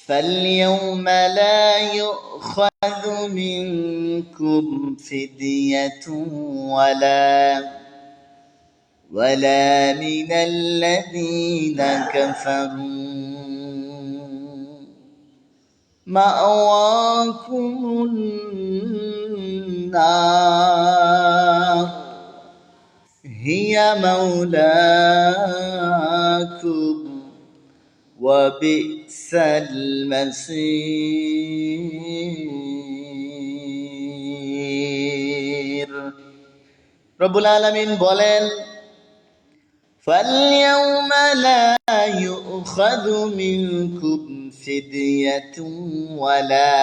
فاليوم لا يؤخذ منكم فدية ولا من الذين كفروا مأواكم النار هي مولاكم وبئس المصير রব্বুল আলামিন বলেন فاليوم لا يؤخذ منكم فدية ولا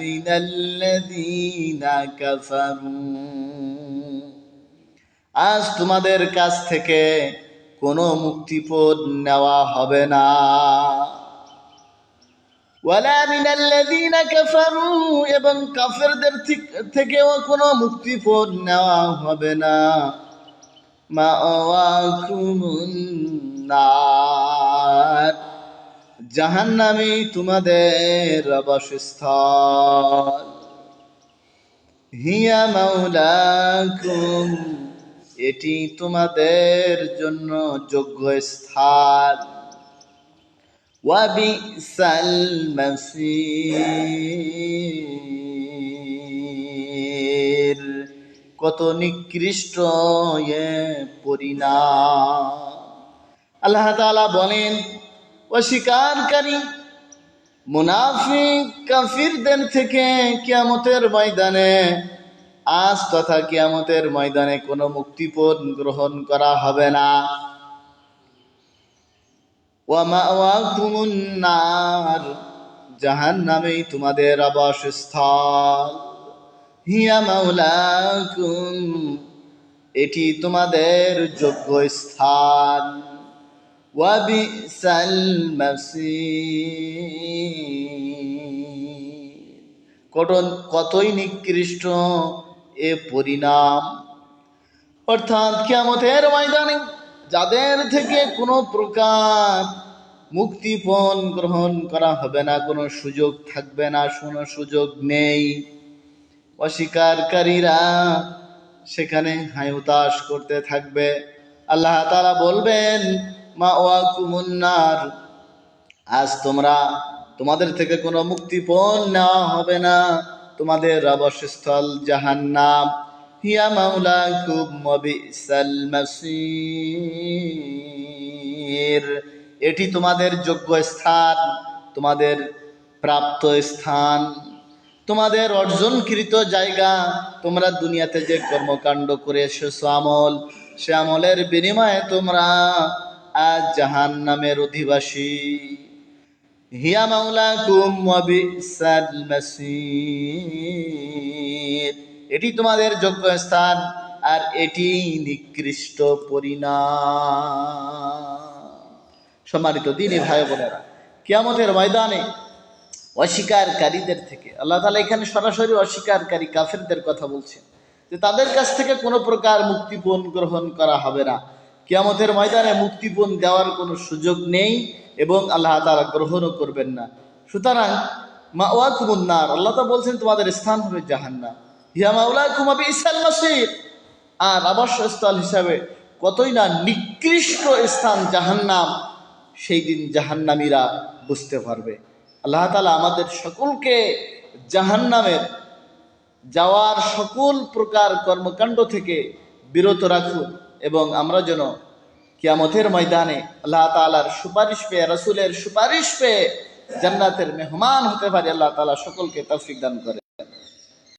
من الذين كفروا আজ তোমাদের কাছ থেকে কোনো মুক্তিপণ নেওয়া হবে না ওয়ালা মিনাল্লাযীনা কাফারু এবং কাফেরদের থেকেও কোনো মুক্তিপণ নেওয়া হবে না মাওয়াকুমুন নার জাহান্নামই তোমাদের আবাসস্থল হিয়া মাওলাকুম এটি তোমাদের জন্য যোগ্য স্থান ওয়াবিসাল মাসীর কত নিকৃষ্ট পরিণাম আল্লাহ তাআলা বলেন অস্বীকারী মুনাফিক কাফিরদের থেকে কিয়ামতের ময়দানে আজ তথা কিয়ামতের ময়দানে কোনো মুক্তিপণ গ্রহণ করা হবে না ওয়া মাওয়াকুমুন নার জাহান্নামেই তোমাদের আবাসস্থল হিয়া মাওলাকুম এটি তোমাদের যোগ্য স্থান ওয়া বিসাল মাসীর কতই নিকৃষ্ট এ পরিণাম অর্থাৎ কিয়ামতের ময়দানে যাদের থেকে কোনো প্রকার মুক্তিপণ গ্রহণ করা হবে না, কোনো সুযোগ থাকবে না, কোনো সুযোগ নেই, অস্বীকারীরা সেখানে হায়তাশ করতে থাকবে। আল্লাহ তাআলা বলবেন মাওয়াকুমুন নার আজ তোমাদের থেকে কোনো মুক্তিপণ নেওয়া হবে না, তোমাদের আবাসস্থল জাহান্নাম হিয়া মাওলাকুম ওয়া বিসাল মাসীর এটি তোমাদের যোগ্য স্থান, তোমাদের প্রাপ্ত স্থান, তোমাদের অর্জনকৃত জায়গা। তোমরা দুনিয়াতে যে কর্মকাণ্ড করে এসেছো আমল, সে আমলের বিনিময়ে তোমরা আজ জাহান্নামের অধিবাসী। হিয়া মাওলাকুম ওয়া বিসাল মাসীর এটি তোমাদের যোগ্য স্থান আর এটি নিকৃষ্ট পরিণাম। সম্মানিত দ্বীনি ভাই বোনেরা, কিয়ামতের ময়দানে অস্বীকারীদের থেকে আল্লাহ তাআলা এখানে সরাসরি অস্বীকারী কাফেরদের কথা বলছেন যে তাদের কাছ থেকে কোনো প্রকার মুক্তিপণ গ্রহণ করা হবে না। কিয়ামতের ময়দানে মুক্তিপণ দেওয়ার কোনো সুযোগ নেই এবং আল্লাহ তাআলা গ্রহণও করবেন না। সুতরাং মাওয়াকুমুন নার, আল্লাহ তাআলা বলছেন তোমাদের স্থান হবে জাহান্নাম। হিয়া মাওলাকুম ওয়া বিসাল মাসীর আর আবাসস্থল হিসাবে কতই না নিকৃষ্ট স্থান জাহান্নাম, সেই দিন জাহান্নামীরা বুঝতে পারবে। আল্লাহ তাআলা আমাদের সকলকে জাহান্নামের যাওয়ার সকল প্রকার কর্মকাণ্ড থেকে বিরত রাখুন এবং আমরা যেন কিয়ামতের ময়দানে আল্লাহ তাআলার সুপারিশ পেয়ে, রাসূলের সুপারিশ পেয়ে জান্নাতের মেহমান হতে পারি। আল্লাহ তাআলা সকলকে তৌফিক দান করে।